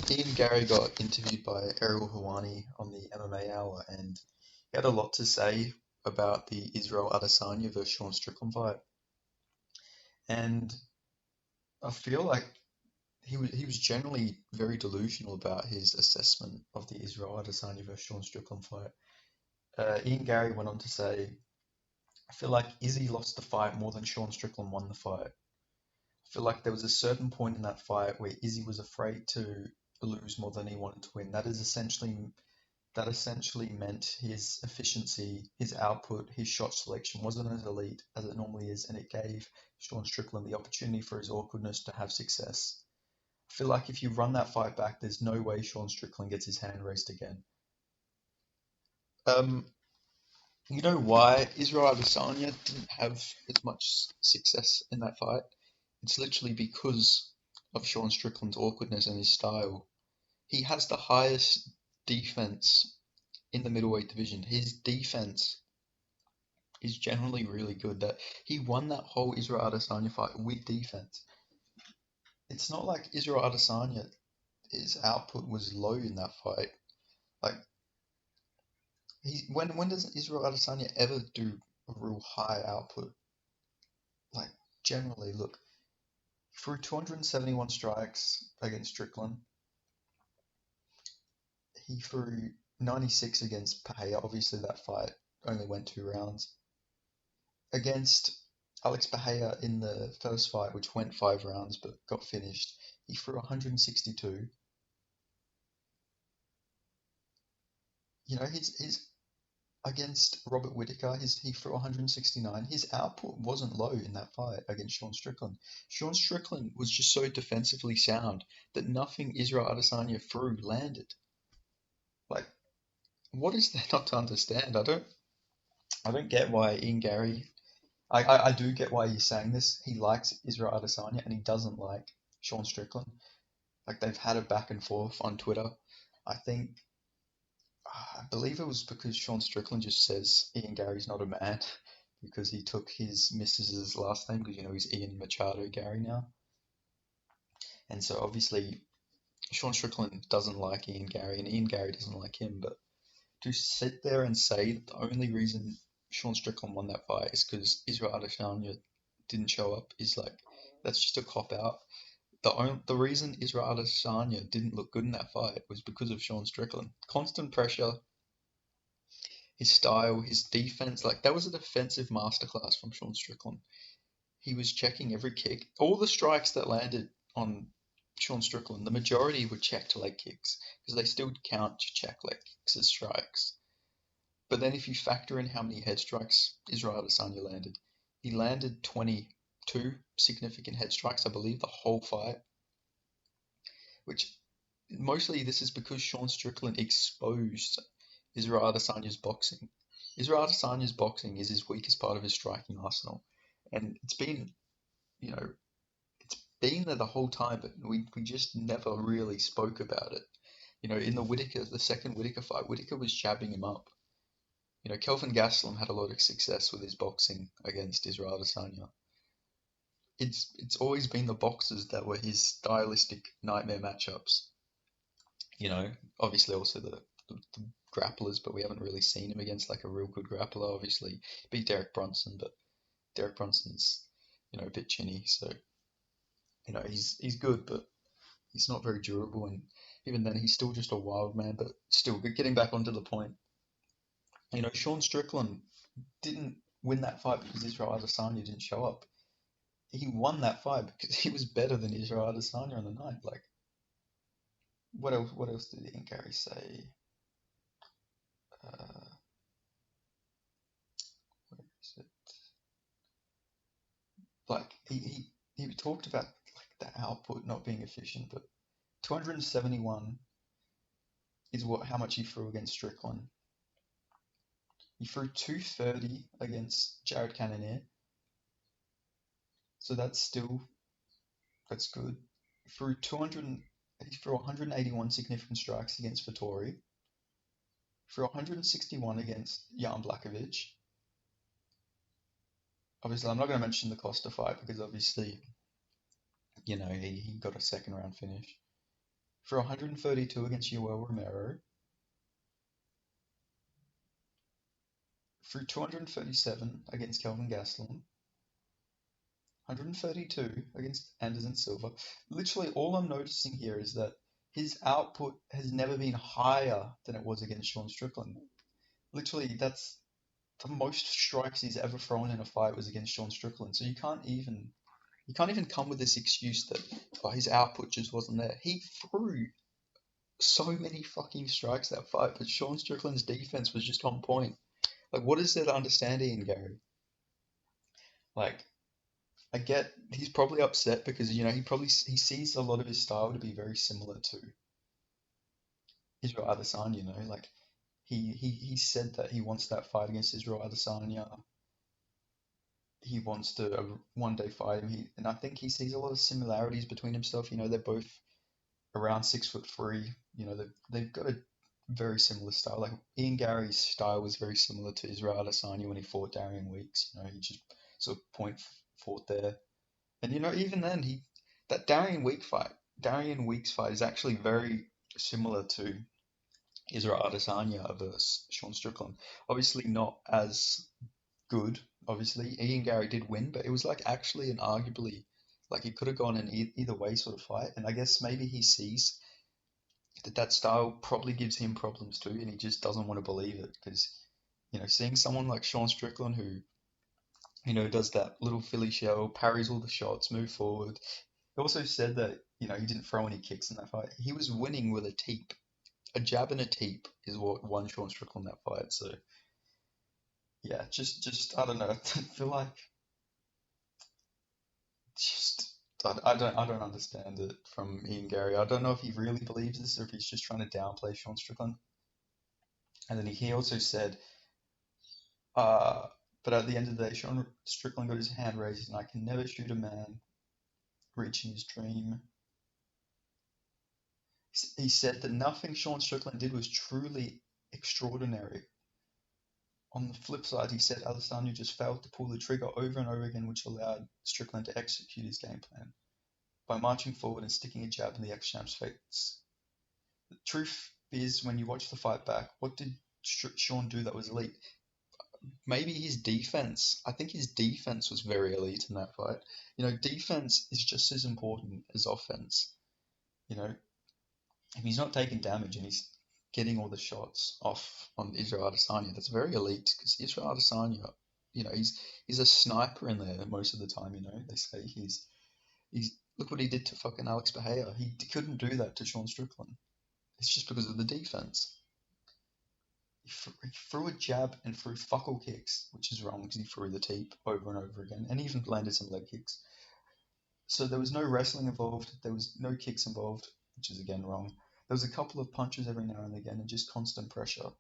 Ian Garry got interviewed by Ariel Helwani on the MMA Hour, and he had a lot to say about the Israel Adesanya versus Sean Strickland fight. And I feel like he was generally very delusional about his assessment of the Israel Adesanya versus Sean Strickland fight. Ian Garry went on to say, "I feel like Izzy lost the fight more than Sean Strickland won the fight. I feel like there was a certain point in that fight where Izzy was afraid to lose more than he wanted to win. That essentially meant his efficiency, his output, his shot selection wasn't as elite as it normally is, and it gave Sean Strickland the opportunity for his awkwardness to have success. I feel like if you run that fight back, there's no way Sean Strickland gets his hand raised again." Um, you know why Israel Adesanya didn't have as much success in that fight? It's literally because of Sean Strickland's awkwardness and his style. He has the highest defense in the middleweight division. His defense is generally really good. That he won that whole Israel Adesanya fight with defense. It's not like Israel Adesanya, his output was low in that fight. Like when does Israel Adesanya ever do a real high output? Like generally, look, through 271 strikes against Strickland, he threw 96 against Pereira. Obviously, that fight only went 2 rounds. Against Alex Pereira in the first fight, which went 5 rounds but got finished, he threw 162. You know, his against Robert Whittaker, he threw 169. His output wasn't low in that fight against Sean Strickland. Sean Strickland was just so defensively sound that nothing Israel Adesanya threw landed. Like, what is there not to understand? I don't get why Ian Garry. I do get why he's saying this. He likes Israel Adesanya and he doesn't like Sean Strickland. Like they've had a back and forth on Twitter. I think I believe it was because Sean Strickland just says Ian Gary's not a man because he took his missus's last name because he's Ian Machado Gary now. And so obviously Sean Strickland doesn't like Ian Garry and Ian Garry doesn't like him. But to sit there and say that the only reason Sean Strickland won that fight is because Israel Adesanya didn't show up is like that's just a cop out. The reason Israel Adesanya didn't look good in that fight was because of Sean Strickland. Constant pressure, his style, his defense, like that was a defensive masterclass from Sean Strickland. He was checking every kick. All the strikes that landed on Sean Strickland, the majority were checked leg kicks because they still count check leg kicks as strikes. But then if you factor in how many head strikes Israel Adesanya landed, he landed 22 significant head strikes, I believe, the whole fight, which mostly this is because Sean Strickland exposed Israel Adesanya's boxing. Israel Adesanya's boxing is his weakest part of his striking arsenal. And you know, it's been there the whole time, but we just never really spoke about it. In the second Whittaker fight, Whittaker was jabbing him up. Kelvin Gastelum had a lot of success with his boxing against Israel Adesanya. It's always been the boxers that were his stylistic nightmare matchups. Obviously also the grapplers, but we haven't really seen him against like a real good grappler. Obviously, beat Derek Brunson, but Derek Brunson's a bit chinny, so he's good, but he's not very durable, and even then he's still just a wild man. But still, getting back onto the point, Sean Strickland didn't win that fight because Israel Adesanya didn't show up. He won that fight because he was better than Israel Adesanya on the night. Like, what else? What else did Ian Garry say? Uh, where is it? Like he talked about like the output not being efficient, but 271 is how much he threw against Strickland. He threw 230 against Jared Cannonier, so that's good. He threw 181 significant strikes against Vettori. Threw 161 against Jan Blachowicz. Obviously, I'm not going to mention the Costa fight because obviously, he got a second round finish. for 132 against Yoel Romero, for 237 against Kelvin Gastelum, 132 against Anderson Silva. Literally, all I'm noticing here is that his output has never been higher than it was against Sean Strickland. Literally, that's the most strikes he's ever thrown in a fight was against Sean Strickland. So you can't even come with this excuse that his output just wasn't there. He threw so many fucking strikes that fight, but Sean Strickland's defense was just on point. Like, what is there to understand Ian Garry? Like, I get he's probably upset because he sees a lot of his style to be very similar to Israel Adesanya. Like he said that he wants that fight against Israel Adesanya. He wants to one day fight him. And I think he sees a lot of similarities between himself. They're both around 6'3". They've got a very similar style. Like Ian Gary's style was very similar to Israel Adesanya when he fought Darian Weeks. He just sort of fought there. And even then that Darian Weeks fight is actually very similar to Israel Adesanya versus Sean Strickland. Obviously not as good. Obviously, Ian Garry did win, but it was like actually an arguably like it could have gone in either way sort of fight. And I guess maybe he sees that style probably gives him problems too, and he just doesn't want to believe it because seeing someone like Sean Strickland who does that little Philly shell, parries all the shots, move forward. He also said that he didn't throw any kicks in that fight. He was winning with a teep. A jab and a teep is what won Sean Strickland that fight. So yeah, just I don't know. I feel like just I don't understand it from Ian Garry. I don't know if he really believes this or if he's just trying to downplay Sean Strickland. And then he also said, uh, but at the end of the day, Sean Strickland got his hand raised, and I can never shoot a man reaching his dream. He said that nothing Sean Strickland did was truly extraordinary. On the flip side, he said Adesanya just failed to pull the trigger over and over again, which allowed Strickland to execute his game plan by marching forward and sticking a jab in the ex-champ's face. The truth is, when you watch the fight back, what did Sean do that was elite? Maybe his defense. I think his defense was very elite in that fight. Defense is just as important as offense. You know, if he's not taking damage and he's getting all the shots off on Israel Adesanya, that's very elite because Israel Adesanya, he's a sniper in there most of the time. They say he's look what he did to fucking Alex Bahia. He couldn't do that to Sean Strickland. It's just because of the defense. He threw a jab and threw fuck all kicks, which is wrong because he threw the teep over and over again, and he even landed some leg kicks. So there was no wrestling involved. There was no kicks involved, which is again wrong. There was a couple of punches every now and again, and just constant pressure.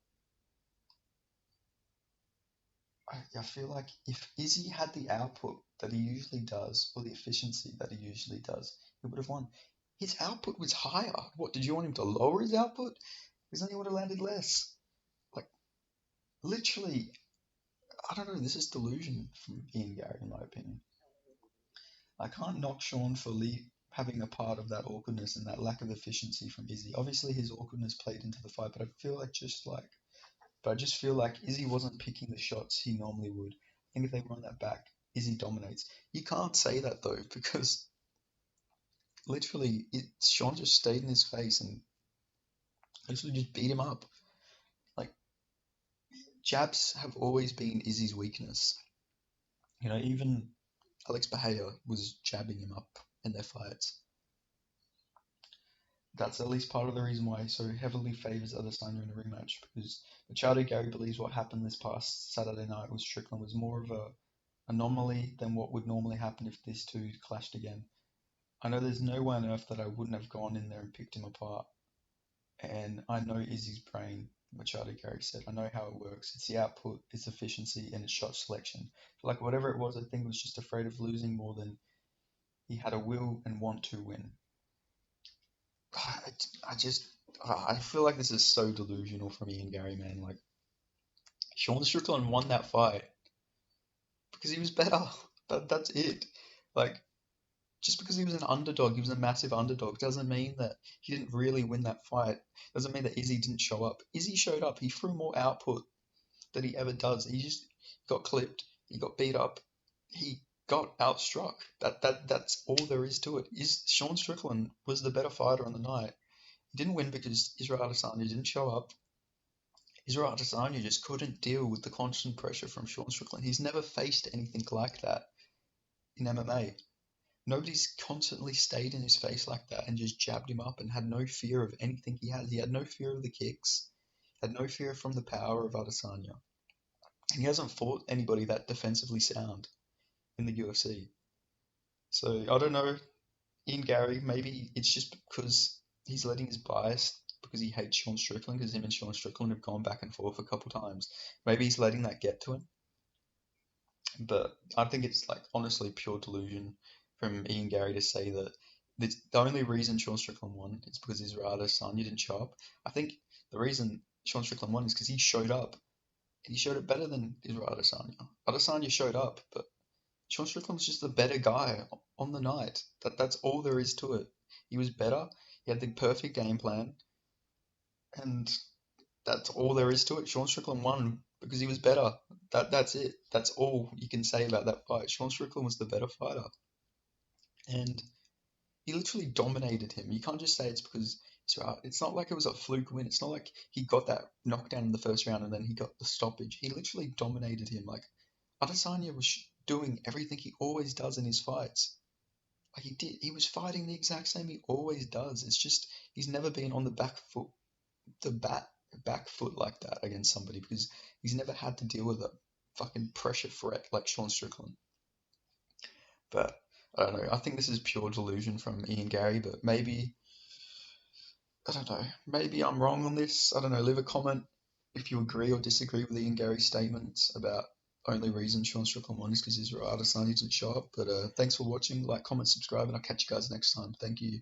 I feel like if Izzy had the output that he usually does, or the efficiency that he usually does, he would have won. His output was higher. What, did you want him to lower his output? Because then he would have landed less. Like, literally, I don't know, this is delusion from Ian Garry, in my opinion. I can't knock Sean for having a part of that awkwardness and that lack of efficiency from Izzy. Obviously, his awkwardness played into the fight, but I just feel like Izzy wasn't picking the shots he normally would. I think if they run that back, Izzy dominates. You can't say that though, because literally, Sean just stayed in his face and literally just beat him up. Like, jabs have always been Izzy's weakness. Even Alex Bahia was jabbing him up in their fights. That's at least part of the reason why he so heavily favours Adesanya in a rematch, because Machado Garry believes what happened this past Saturday night with Strickland was more of a anomaly than what would normally happen if these two clashed again. I know there's no way on earth that I wouldn't have gone in there and picked him apart, and I know Izzy's brain, Machado Garry said. I know how it works. It's the output, its efficiency, and its shot selection. Like whatever it was, I think he was just afraid of losing more than he had a will and want to win. I feel like this is so delusional from Ian Garry, man. Like, Sean Strickland won that fight because he was better. That's it. Like, Just because he was an underdog, he was a massive underdog, doesn't mean that he didn't really win that fight. Doesn't mean that Izzy didn't show up. Izzy showed up. He threw more output than he ever does. He just got clipped. He got beat up. He got outstruck. That's all there is to it. Is Sean Strickland was the better fighter on the night. He didn't win because Israel Adesanya didn't show up. Israel Adesanya just couldn't deal with the constant pressure from Sean Strickland. He's never faced anything like that in MMA. Nobody's constantly stayed in his face like that and just jabbed him up and had no fear of anything he has. He had no fear of the kicks, had no fear from the power of Adesanya. And he hasn't fought anybody that defensively sound in the UFC. So I don't know, Ian Garry, maybe it's just because he's letting his bias because he hates Sean Strickland because him and Sean Strickland have gone back and forth a couple times. Maybe he's letting that get to him. But I think it's like honestly pure delusion from Ian Garry to say that the only reason Sean Strickland won is because Israel Adesanya didn't show up. I think the reason Sean Strickland won is because he showed up and he showed it better than Israel Adesanya. Adesanya showed up, but Sean Strickland was just the better guy on the night. That's all there is to it. He was better. He had the perfect game plan, and that's all there is to it. Sean Strickland won because he was better. That's it. That's all you can say about that fight. Sean Strickland was the better fighter, and he literally dominated him. You can't just say it's because it's not like it was a fluke win. It's not like he got that knockdown in the first round and then he got the stoppage. He literally dominated him. Like Adesanya was doing everything he always does in his fights. Like he did. He was fighting the exact same he always does. It's just he's never been on the back foot, the back foot like that against somebody because he's never had to deal with a fucking pressure threat like Sean Strickland. But I don't know. I think this is pure delusion from Ian Garry, but maybe I don't know. Maybe I'm wrong on this. I don't know. Leave a comment if you agree or disagree with Ian Gary's statements about only reason Sean Strickland won is because Israel Adesanya didn't show up. But thanks for watching. Like, comment, subscribe, and I'll catch you guys next time. Thank you.